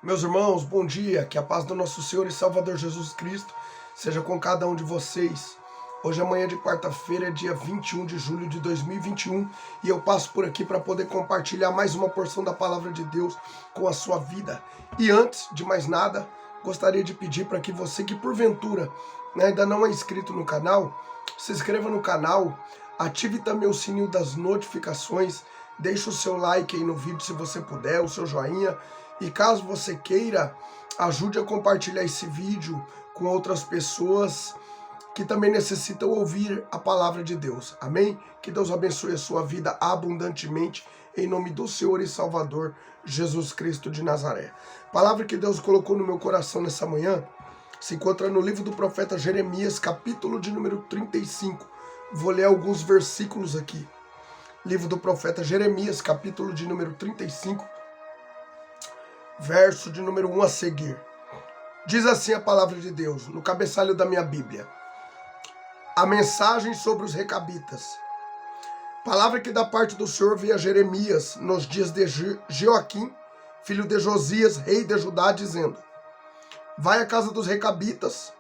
Meus irmãos, bom dia, que a paz do nosso Senhor e Salvador Jesus Cristo seja com cada um de vocês. Hoje é manhã de quarta-feira, dia 21 de julho de 2021, e eu passo por aqui para poder compartilhar mais uma porção da palavra de Deus com a sua vida. E antes de mais nada, gostaria de pedir para que você que porventura ainda não é inscrito no canal, se inscreva no canal, ative também o sininho das notificações, deixe o seu like aí no vídeo se você puder, o seu joinha. E caso você queira, ajude a compartilhar esse vídeo com outras pessoas que também necessitam ouvir a palavra de Deus. Amém? Que Deus abençoe a sua vida abundantemente, em nome do Senhor e Salvador Jesus Cristo de Nazaré. A palavra que Deus colocou no meu coração nessa manhã se encontra no livro do profeta Jeremias, capítulo de número 35. Vou ler alguns versículos aqui. Livro do profeta Jeremias, capítulo de número 35. Verso de número 1 a seguir. Diz assim a palavra de Deus, no cabeçalho da minha Bíblia. A mensagem sobre os recabitas. Palavra que da parte do Senhor veio a Jeremias nos dias de Joaquim, filho de Josias, rei de Judá, dizendo: Vai à casa dos recabitas,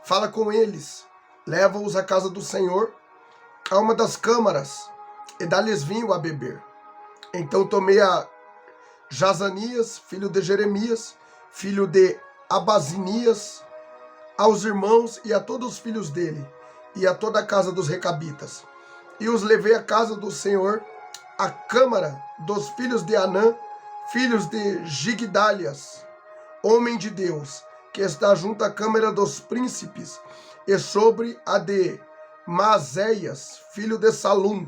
fala com eles, leva-os à casa do Senhor, a uma das câmaras, e dá-lhes vinho a beber. Então tomei a Jazanias, filho de Jeremias, filho de Abazinias, aos irmãos e a todos os filhos dele, e a toda a casa dos recabitas. E os levei à casa do Senhor, à câmara dos filhos de Anã, filhos de Gigdalias, homem de Deus, que está junto à câmara dos príncipes, e sobre a de Maazéias, filho de Salum,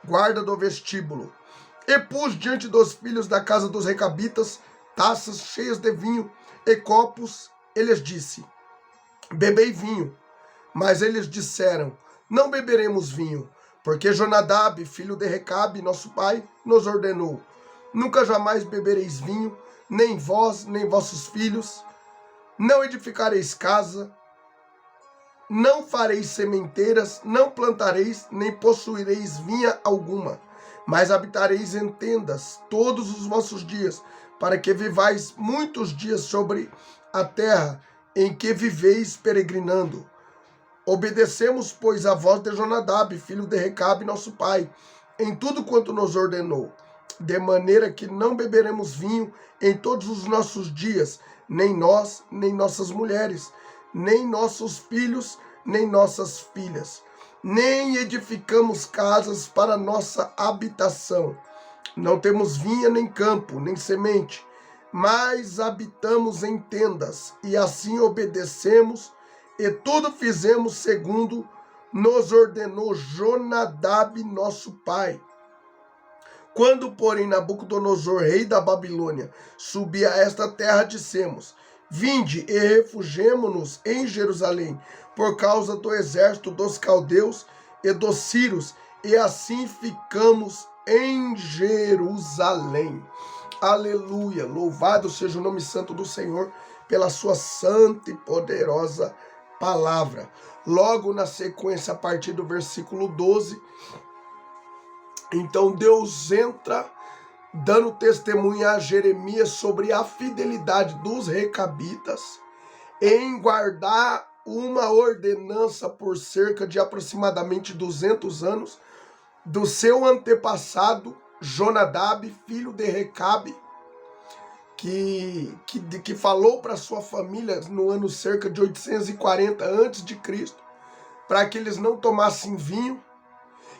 guarda do vestíbulo. E pus diante dos filhos da casa dos recabitas taças cheias de vinho e copos, e lhes disse: Bebei vinho. Mas eles disseram: Não beberemos vinho, porque Jonadab, filho de Recabe, nosso pai, nos ordenou: Nunca jamais bebereis vinho, nem vós, nem vossos filhos, não edificareis casa, não fareis sementeiras, não plantareis, nem possuireis vinha alguma, mas habitareis em tendas todos os vossos dias, para que vivais muitos dias sobre a terra em que viveis peregrinando. Obedecemos, pois, a voz de Jonadab, filho de Recabe, nosso pai, em tudo quanto nos ordenou, de maneira que não beberemos vinho em todos os nossos dias, nem nós, nem nossas mulheres, nem nossos filhos, nem nossas filhas, nem edificamos casas para nossa habitação. Não temos vinha nem campo, nem semente, mas habitamos em tendas, e assim obedecemos, e tudo fizemos segundo nos ordenou Jonadab, nosso pai. Quando, porém, Nabucodonosor, rei da Babilônia, subia a esta terra, dissemos: Vinde e refugiemo-nos em Jerusalém, por causa do exército dos caldeus e dos sírios, e assim ficamos em Jerusalém. Aleluia! Louvado seja o nome santo do Senhor pela sua santa e poderosa palavra. Logo na sequência, a partir do versículo 12, então Deus entra dando testemunha a Jeremias sobre a fidelidade dos recabitas em guardar uma ordenança por cerca de aproximadamente 200 anos do seu antepassado Jonadab, filho de Recabe, que falou para sua família no ano cerca de 840 a.C., para que eles não tomassem vinho,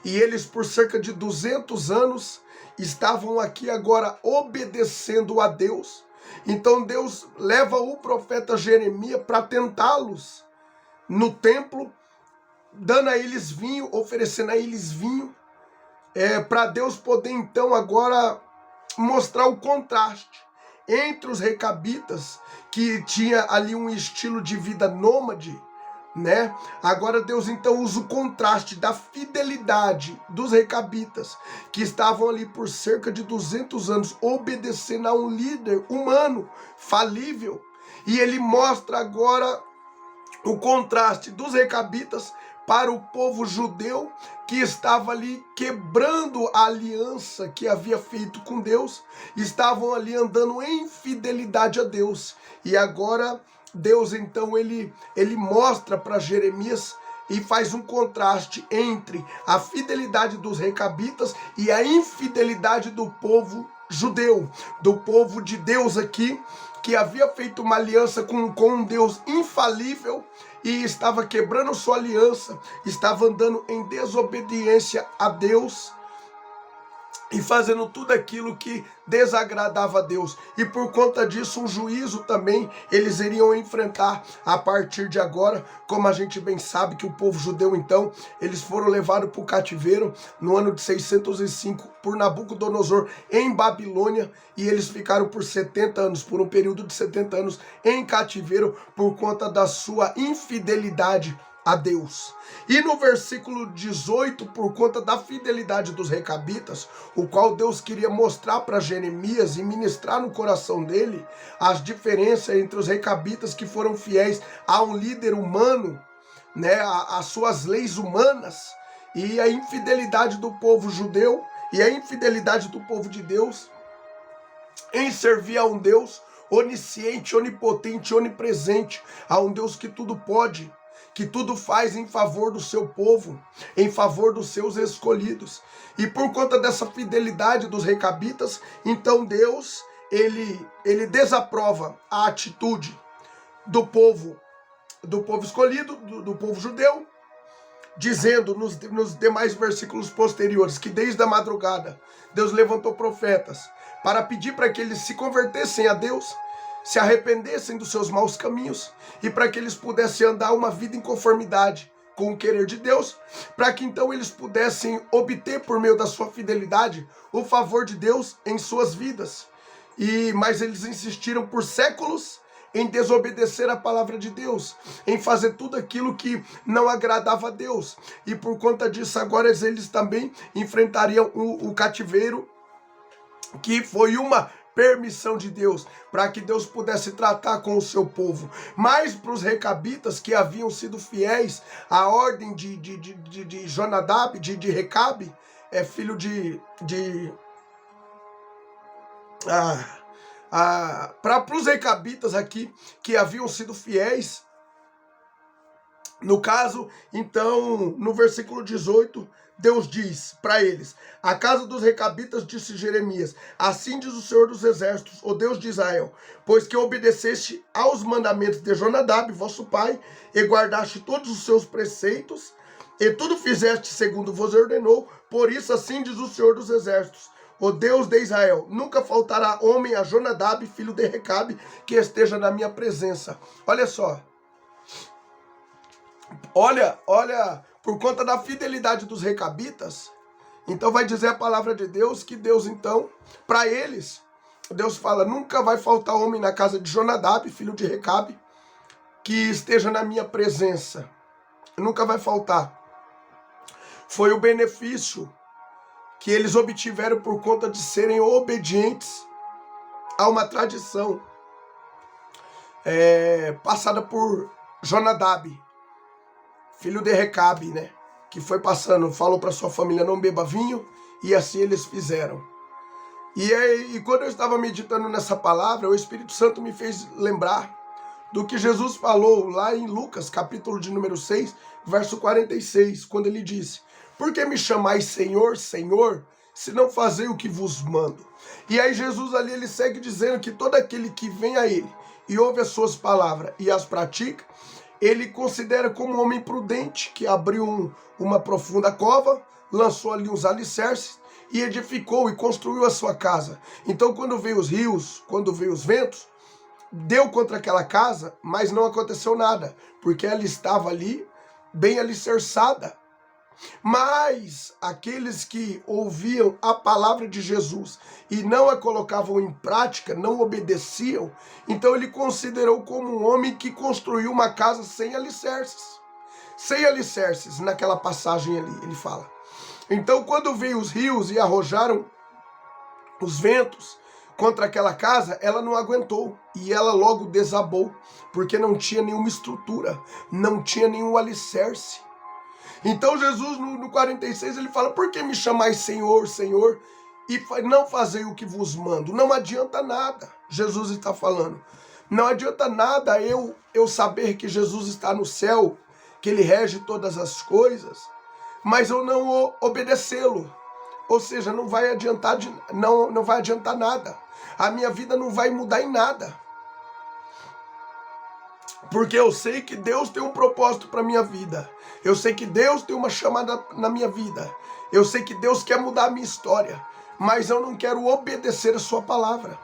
e eles por cerca de 200 anos estavam aqui agora obedecendo a Deus. Então Deus leva o profeta Jeremias para tentá-los no templo, dando a eles vinho, oferecendo a eles vinho, para Deus poder então agora mostrar o contraste entre os recabitas, que tinha ali um estilo de vida nômade, né? Agora Deus então usa o contraste da fidelidade dos recabitas, que estavam ali por cerca de 200 anos obedecendo a um líder humano falível, e ele mostra agora o contraste dos recabitas para o povo judeu que estava ali quebrando a aliança que havia feito com Deus, estavam ali andando em fidelidade a Deus. E agora Deus então ele mostra para Jeremias e faz um contraste entre a fidelidade dos recabitas e a infidelidade do povo judeu, do povo de Deus aqui, que havia feito uma aliança com um Deus infalível e estava quebrando sua aliança, estava andando em desobediência a Deus e fazendo tudo aquilo que desagradava a Deus. E por conta disso, um juízo também eles iriam enfrentar a partir de agora. Como a gente bem sabe que o povo judeu, então, eles foram levados para o cativeiro no ano de 605 por Nabucodonosor em Babilônia, e eles ficaram por 70 anos, por um período de 70 anos em cativeiro por conta da sua infidelidade a Deus. E no versículo 18, por conta da fidelidade dos recabitas, o qual Deus queria mostrar para Jeremias e ministrar no coração dele as diferenças entre os recabitas que foram fiéis a um líder humano, né, as suas leis humanas, e a infidelidade do povo judeu e a infidelidade do povo de Deus em servir a um Deus onisciente, onipotente, onipresente, a um Deus que tudo pode, que tudo faz em favor do seu povo, em favor dos seus escolhidos. E por conta dessa fidelidade dos recabitas, então Deus, ele desaprova a atitude do povo escolhido, do povo judeu, dizendo nos demais versículos posteriores que desde a madrugada Deus levantou profetas para pedir para que eles se convertessem a Deus, se arrependessem dos seus maus caminhos e para que eles pudessem andar uma vida em conformidade com o querer de Deus, para que então eles pudessem obter por meio da sua fidelidade o favor de Deus em suas vidas. Mas eles insistiram por séculos em desobedecer a palavra de Deus, em fazer tudo aquilo que não agradava a Deus. E por conta disso agora eles também enfrentariam o cativeiro, que foi uma permissão de Deus, para que Deus pudesse tratar com o seu povo. Mas para os recabitas que haviam sido fiéis à ordem de Jonadab, de Recabe, filho para os recabitas aqui que haviam sido fiéis, no caso, então, no versículo 18, Deus diz para eles: a casa dos recabitas, disse Jeremias, assim diz o Senhor dos Exércitos, o Deus de Israel, pois que obedeceste aos mandamentos de Jonadab, vosso pai, e guardaste todos os seus preceitos, e tudo fizeste segundo vos ordenou, por isso assim diz o Senhor dos Exércitos, o Deus de Israel, nunca faltará homem a Jonadab, filho de Recabe, que esteja na minha presença. Olha só. Olha, por conta da fidelidade dos recabitas, então vai dizer a palavra de Deus que Deus então, para eles, Deus fala, nunca vai faltar homem na casa de Jonadab, filho de Recabe, que esteja na minha presença. Nunca vai faltar. Foi o benefício que eles obtiveram por conta de serem obedientes a uma tradição passada por Jonadab, filho de Recabe, né? Que foi passando, falou para sua família não beba vinho, e assim eles fizeram. E quando eu estava meditando nessa palavra, o Espírito Santo me fez lembrar do que Jesus falou lá em Lucas, capítulo de número 6, verso 46, quando ele disse: por que me chamais Senhor, Senhor, se não fazei o que vos mando? E aí Jesus ali, ele segue dizendo que todo aquele que vem a ele e ouve as suas palavras e as pratica, ele considera como um homem prudente, que abriu uma profunda cova, lançou ali uns alicerces e edificou e construiu a sua casa. Então quando veio os rios, quando veio os ventos, deu contra aquela casa, mas não aconteceu nada, porque ela estava ali bem alicerçada. Mas aqueles que ouviam a palavra de Jesus e não a colocavam em prática, não obedeciam, então ele considerou como um homem que construiu uma casa sem alicerces. Sem alicerces, naquela passagem ali, ele fala. Então quando veio os rios e arrojaram os ventos contra aquela casa, ela não aguentou e ela logo desabou, porque não tinha nenhuma estrutura, não tinha nenhum alicerce. Então Jesus no 46 ele fala, por que me chamais Senhor, Senhor, e não fazei o que vos mando? Não adianta nada, Jesus está falando. Não adianta nada eu saber que Jesus está no céu, que ele rege todas as coisas, mas eu não obedecê-lo. Ou seja, não vai adiantar, não vai adiantar nada. A minha vida não vai mudar em nada. Porque eu sei que Deus tem um propósito para minha vida. Eu sei que Deus tem uma chamada na minha vida. Eu sei que Deus quer mudar a minha história. Mas eu não quero obedecer a sua palavra.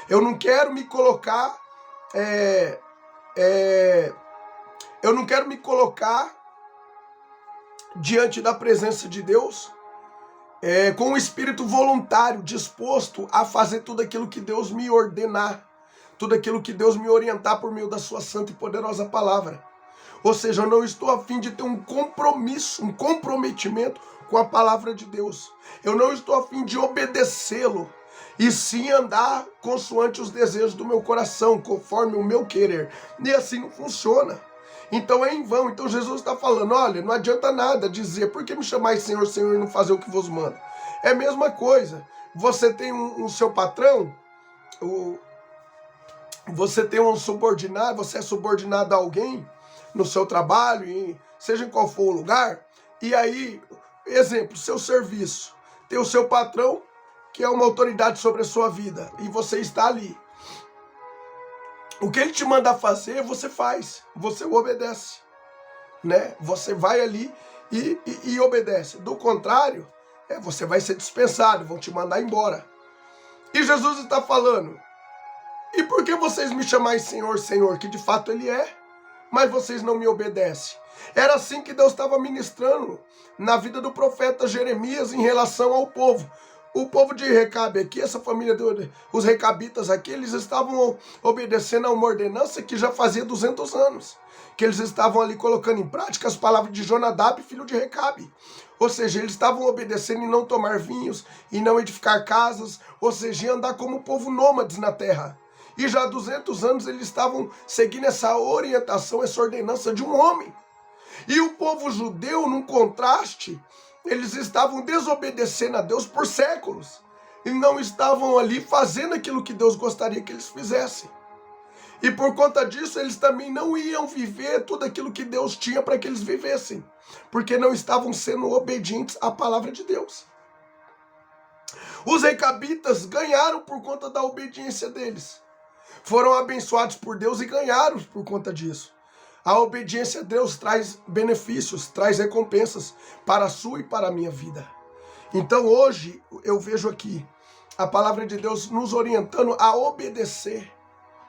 Eu não quero me colocar... eu não quero me colocar diante da presença de Deus com um espírito voluntário, disposto a fazer tudo aquilo que Deus me ordenar. Tudo aquilo que Deus me orientar por meio da sua santa e poderosa palavra. Ou seja, eu não estou a fim de ter um compromisso, um comprometimento com a palavra de Deus. Eu não estou a fim de obedecê-lo, e sim andar consoante os desejos do meu coração, conforme o meu querer. E assim não funciona. Então é em vão. Então Jesus está falando, olha, não adianta nada dizer, por que me chamais Senhor, Senhor, e não fazer o que vos mando? É a mesma coisa. Você tem um seu patrão, você tem um subordinado, você é subordinado a alguém no seu trabalho, seja em qual for o lugar, e aí, exemplo, seu serviço, tem o seu patrão, que é uma autoridade sobre a sua vida, e você está ali. O que ele te manda fazer, você faz, você obedece, né? Você vai ali e obedece. Do contrário, você vai ser dispensado, vão te mandar embora. E Jesus está falando, e por que vocês me chamais Senhor, Senhor? Que de fato ele é, mas vocês não me obedecem. Era assim que Deus estava ministrando na vida do profeta Jeremias em relação ao povo. O povo de Recabe aqui, essa família os recabitas aqui, eles estavam obedecendo a uma ordenança que já fazia 200 anos. Que eles estavam ali colocando em prática as palavras de Jonadab, filho de Recabe. Ou seja, eles estavam obedecendo em não tomar vinhos, em não edificar casas, ou seja, em andar como povo nômades na terra. E já há 200 anos eles estavam seguindo essa orientação, essa ordenança de um homem. E o povo judeu, num contraste, eles estavam desobedecendo a Deus por séculos. E não estavam ali fazendo aquilo que Deus gostaria que eles fizessem. E por conta disso, eles também não iam viver tudo aquilo que Deus tinha para que eles vivessem. Porque não estavam sendo obedientes à palavra de Deus. Os recabitas ganharam por conta da obediência deles. Foram abençoados por Deus e ganharam por conta disso. A obediência a Deus traz benefícios, traz recompensas para a sua e para a minha vida. Então hoje eu vejo aqui a palavra de Deus nos orientando a obedecer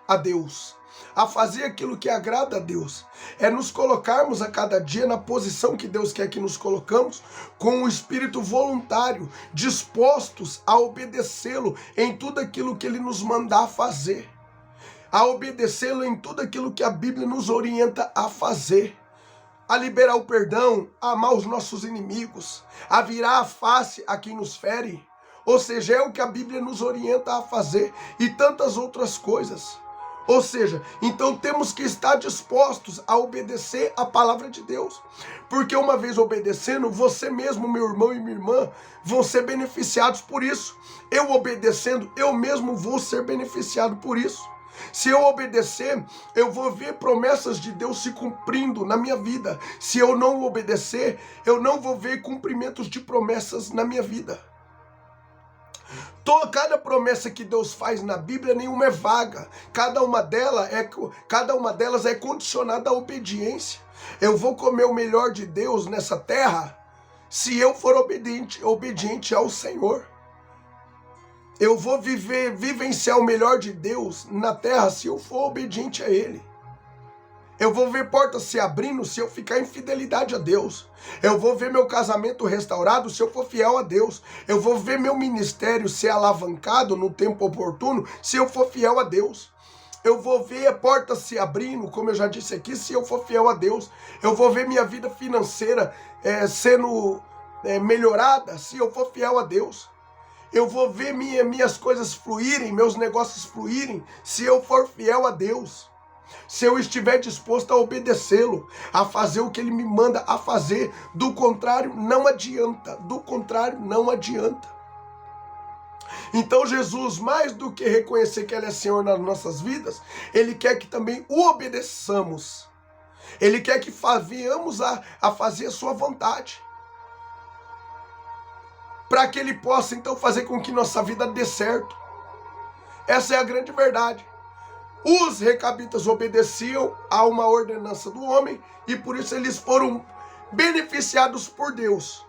a Deus, a fazer aquilo que agrada a Deus. É nos colocarmos a cada dia na posição que Deus quer que nos colocamos, com o espírito voluntário, dispostos a obedecê-lo em tudo aquilo que Ele nos mandar fazer. A obedecê-lo em tudo aquilo que a Bíblia nos orienta a fazer, a liberar o perdão, a amar os nossos inimigos, a virar a face a quem nos fere, ou seja, é o que a Bíblia nos orienta a fazer e tantas outras coisas. Ou seja, então temos que estar dispostos a obedecer a palavra de Deus, porque uma vez obedecendo, você mesmo, meu irmão e minha irmã, vão ser beneficiados por isso. Eu obedecendo, eu mesmo vou ser beneficiado por isso. Se eu obedecer, eu vou ver promessas de Deus se cumprindo na minha vida. Se eu não obedecer, eu não vou ver cumprimentos de promessas na minha vida. Cada promessa que Deus faz na Bíblia, nenhuma é vaga. Cada uma delas é condicionada à obediência. Eu vou comer o melhor de Deus nessa terra se eu for obediente ao Senhor. Eu vou vivenciar o melhor de Deus na terra se eu for obediente a Ele. Eu vou ver portas se abrindo se eu ficar em fidelidade a Deus. Eu vou ver meu casamento restaurado se eu for fiel a Deus. Eu vou ver meu ministério ser alavancado no tempo oportuno se eu for fiel a Deus. Eu vou ver portas se abrindo, como eu já disse aqui, se eu for fiel a Deus. Eu vou ver minha vida financeira sendo melhorada se eu for fiel a Deus. Eu vou ver minhas coisas fluírem, meus negócios fluírem, se eu for fiel a Deus. se eu estiver disposto a obedecê-lo, a fazer o que ele me manda a fazer. Do contrário, não adianta. Do contrário, não adianta. Então Jesus, mais do que reconhecer que ele é Senhor nas nossas vidas, ele quer que também o obedeçamos. Ele quer que venhamos a fazer a sua vontade. Para que ele possa então fazer com que nossa vida dê certo. Essa é a grande verdade. Os recabitas obedeciam a uma ordenança do homem e por isso eles foram beneficiados por Deus.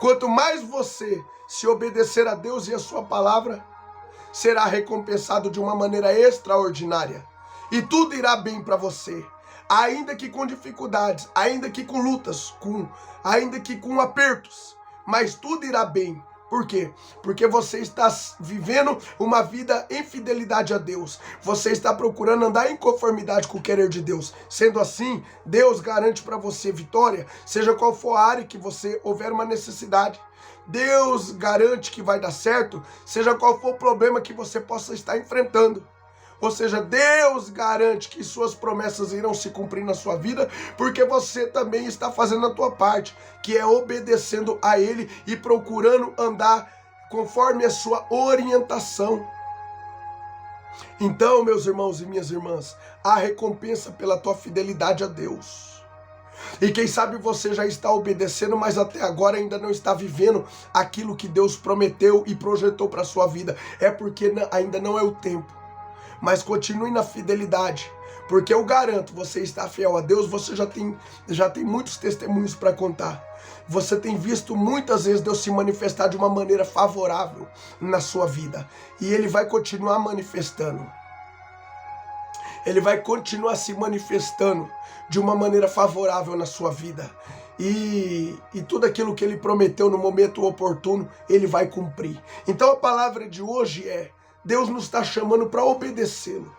Quanto mais você se obedecer a Deus e a sua palavra, será recompensado de uma maneira extraordinária. E tudo irá bem para você. Ainda que com dificuldades, ainda que com lutas, ainda que com apertos, mas tudo irá bem. Por quê? Porque você está vivendo uma vida em fidelidade a Deus. Você está procurando andar em conformidade com o querer de Deus. Sendo assim, Deus garante para você vitória, seja qual for a área que você houver uma necessidade. Deus garante que vai dar certo, seja qual for o problema que você possa estar enfrentando. Ou seja, Deus garante que suas promessas irão se cumprir na sua vida, porque você também está fazendo a tua parte, que é obedecendo a Ele e procurando andar conforme a sua orientação. Então, meus irmãos e minhas irmãs, há recompensa pela tua fidelidade a Deus. E quem sabe você já está obedecendo, mas até agora ainda não está vivendo aquilo que Deus prometeu e projetou para a sua vida. É porque ainda não é o tempo. Mas continue na fidelidade, porque eu garanto, você está fiel a Deus, você já tem muitos testemunhos para contar. Você tem visto muitas vezes Deus se manifestar de uma maneira favorável na sua vida. E Ele vai continuar manifestando. Ele vai continuar se manifestando de uma maneira favorável na sua vida. E tudo aquilo que Ele prometeu no momento oportuno, Ele vai cumprir. Então a palavra de hoje é: Deus nos está chamando para obedecê-lo,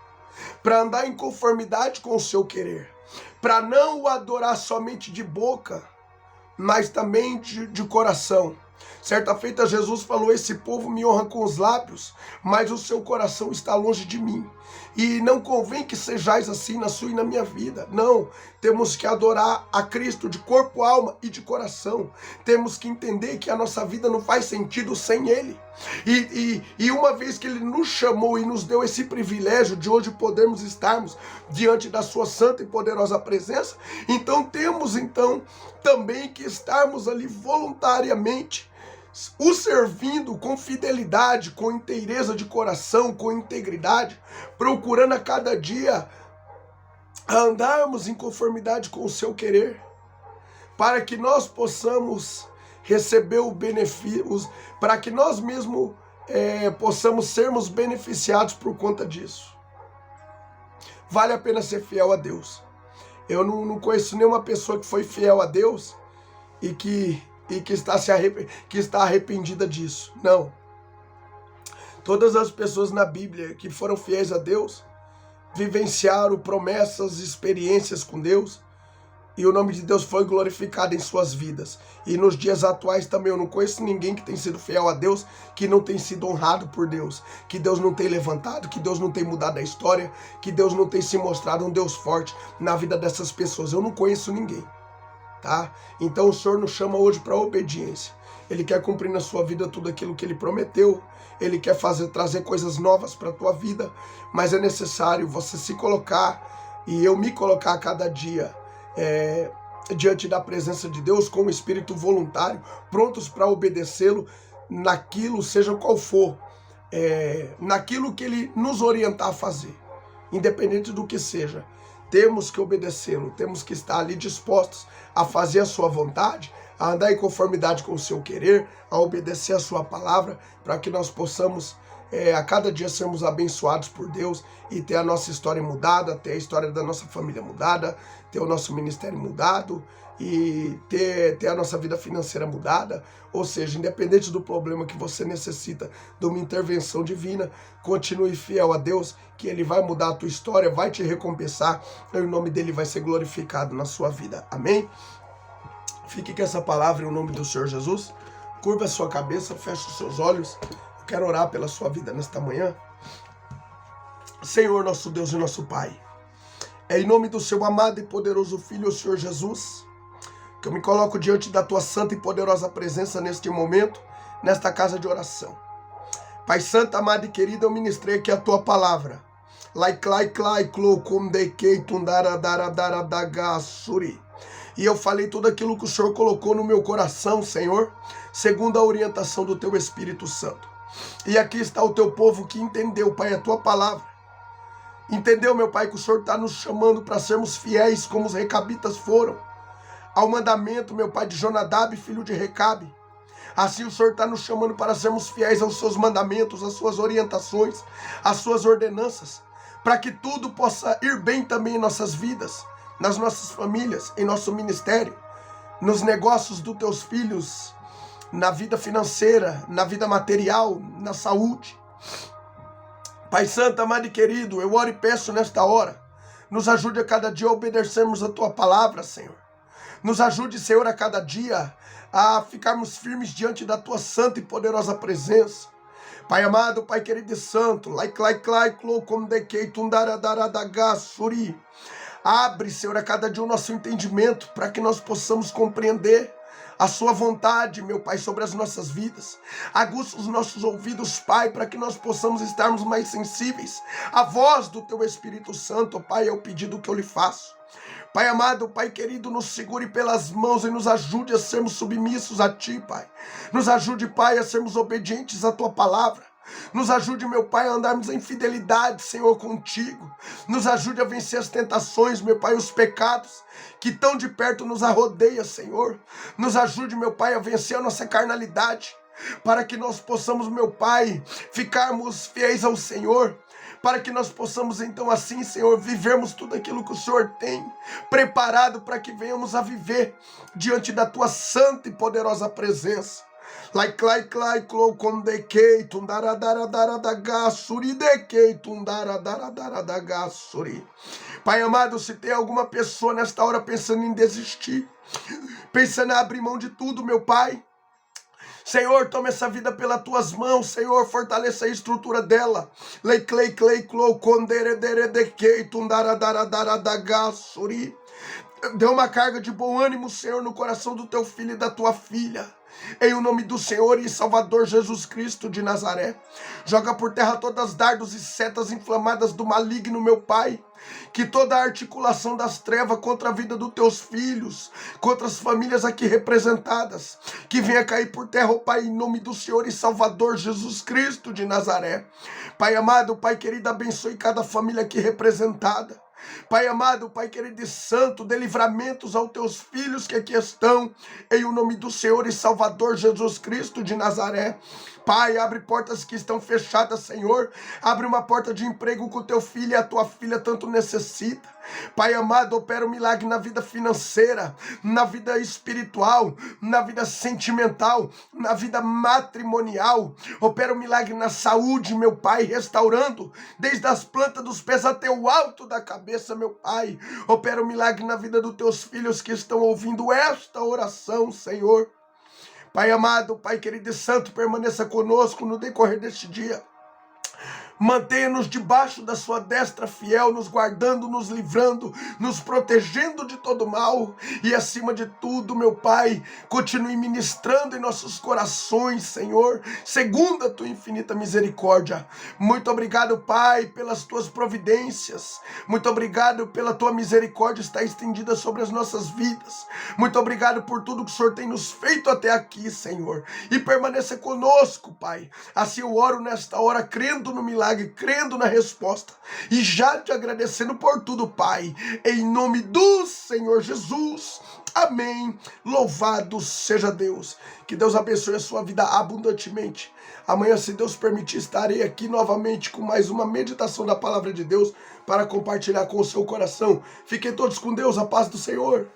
para andar em conformidade com o seu querer, para não o adorar somente de boca, mas também de coração. Certa feita Jesus falou: esse povo me honra com os lábios, mas o seu coração está longe de mim. E não convém que sejais assim na sua e na minha vida. Não, temos que adorar a Cristo de corpo, alma e de coração. Temos que entender que a nossa vida não faz sentido sem Ele. E uma vez que Ele nos chamou e nos deu esse privilégio de hoje podermos estarmos diante da sua santa e poderosa presença, então temos também que estarmos ali voluntariamente, o servindo com fidelidade, com inteireza de coração, com integridade, procurando a cada dia andarmos em conformidade com o seu querer, para que nós possamos receber o benefício, para que nós mesmos possamos sermos beneficiados por conta disso. Vale a pena ser fiel a Deus. Eu não conheço nenhuma pessoa que foi fiel a Deus e que está arrependida disso. Não. Todas as pessoas na Bíblia que foram fiéis a Deus vivenciaram promessas, experiências com Deus, e o nome de Deus foi glorificado em suas vidas. E nos dias atuais também eu não conheço ninguém que tem sido fiel a Deus, que não tem sido honrado por Deus, que Deus não tem levantado, que Deus não tem mudado a história, que Deus não tem se mostrado um Deus forte na vida dessas pessoas. Eu não conheço ninguém. Tá? Então o Senhor nos chama hoje para a obediência. Ele quer cumprir na sua vida tudo aquilo que Ele prometeu. Ele quer trazer coisas novas para a tua vida. Mas é necessário você se colocar e eu me colocar a cada dia diante da presença de Deus com o espírito voluntário, prontos para obedecê-lo naquilo, seja qual for, naquilo que Ele nos orientar a fazer, independente do que seja. Temos que obedecê-lo, temos que estar ali dispostos a fazer a sua vontade, a andar em conformidade com o seu querer, a obedecer a sua palavra, para que nós possamos a cada dia sermos abençoados por Deus e ter a nossa história mudada, ter a história da nossa família mudada, ter o nosso ministério mudado e ter a nossa vida financeira mudada. Ou seja, independente do problema que você necessita de uma intervenção divina, continue fiel a Deus, que Ele vai mudar a tua história, vai te recompensar e o nome dEle vai ser glorificado na sua vida. Amém? Fique com essa palavra em nome do Senhor Jesus. Curva a sua cabeça, feche os seus olhos. Eu quero orar pela sua vida nesta manhã. Senhor, nosso Deus e nosso Pai, É em nome do seu amado e poderoso Filho, o Senhor Jesus, que eu me coloco diante da tua santa e poderosa presença neste momento, nesta casa de oração. Pai Santo, amado e querido, eu ministrei aqui a tua palavra. E eu falei tudo aquilo que o Senhor colocou no meu coração, Senhor, segundo a orientação do teu Espírito Santo. E aqui está o teu povo que entendeu, Pai, a tua palavra. Entendeu, meu Pai, que o Senhor está nos chamando para sermos fiéis como os recabitas foram ao mandamento, meu Pai, de Jonadab, filho de Recabe. Assim o Senhor está nos chamando para sermos fiéis aos seus mandamentos, às suas orientações, às suas ordenanças, para que tudo possa ir bem também em nossas vidas, nas nossas famílias, em nosso ministério, nos negócios dos teus filhos, na vida financeira, na vida material, na saúde. Pai Santo, amado e querido, eu oro e peço nesta hora, nos ajude a cada dia a obedecermos a tua palavra, Senhor. Nos ajude, Senhor, a cada dia a ficarmos firmes diante da tua santa e poderosa presença. Pai amado, Pai querido e santo, abre, Senhor, a cada dia o nosso entendimento para que nós possamos compreender a sua vontade, meu Pai, sobre as nossas vidas. Aguça os nossos ouvidos, Pai, para que nós possamos estarmos mais sensíveis à voz do teu Espírito Santo, Pai, é o pedido que eu lhe faço. Pai amado, Pai querido, nos segure pelas mãos e nos ajude a sermos submissos a Ti, Pai. Nos ajude, Pai, a sermos obedientes à Tua palavra. Nos ajude, meu Pai, a andarmos em fidelidade, Senhor, contigo. Nos ajude a vencer as tentações, meu Pai, os pecados que tão de perto nos arrodeia, Senhor. Nos ajude, meu Pai, a vencer a nossa carnalidade, para que nós possamos, meu Pai, ficarmos fiéis ao Senhor, para que nós possamos então assim, Senhor, vivermos tudo aquilo que o Senhor tem preparado para que venhamos a viver diante da Tua santa e poderosa presença. Pai amado, se tem alguma pessoa nesta hora pensando em desistir, pensando em abrir mão de tudo, meu Pai, Senhor, toma essa vida pelas tuas mãos, Senhor, fortaleça a estrutura dela. Dê uma carga de bom ânimo, Senhor, no coração do teu filho e da tua filha. Em o nome do Senhor e Salvador Jesus Cristo de Nazaré. Joga por terra todas as dardos e setas inflamadas do maligno, meu Pai. Que toda a articulação das trevas contra a vida dos teus filhos, contra as famílias aqui representadas, que venha cair por terra, ó Pai, em nome do Senhor e Salvador Jesus Cristo de Nazaré. Pai amado, Pai querido, abençoe cada família aqui representada. Pai amado, Pai querido e santo, dê livramentos aos teus filhos que aqui estão, em o nome do Senhor e Salvador Jesus Cristo de Nazaré. Pai, abre portas que estão fechadas, Senhor. Abre uma porta de emprego que o teu filho e a tua filha tanto necessita. Pai amado, opera um milagre na vida financeira, na vida espiritual, na vida sentimental, na vida matrimonial. Opera um milagre na saúde, meu Pai, restaurando desde as plantas dos pés até o alto da cabeça, meu Pai. Opera um milagre na vida dos teus filhos que estão ouvindo esta oração, Senhor. Pai amado, Pai querido e santo, permaneça conosco no decorrer deste dia. Mantenha-nos debaixo da sua destra fiel, nos guardando, nos livrando, nos protegendo de todo mal. E acima de tudo, meu Pai, continue ministrando em nossos corações, Senhor, segundo a tua infinita misericórdia. Muito obrigado, Pai, pelas tuas providências. Muito obrigado pela tua misericórdia está estendida sobre as nossas vidas. Muito obrigado por tudo que o Senhor tem nos feito até aqui, Senhor. E permaneça conosco, Pai. Assim eu oro nesta hora, crendo no milagre, crendo na resposta e já te agradecendo por tudo, Pai, em nome do Senhor Jesus, amém. Louvado seja Deus. Que Deus abençoe a sua vida abundantemente. Amanhã, se Deus permitir, estarei aqui novamente com mais uma meditação da palavra de Deus para compartilhar com o seu coração. Fiquem todos com Deus, a paz do Senhor.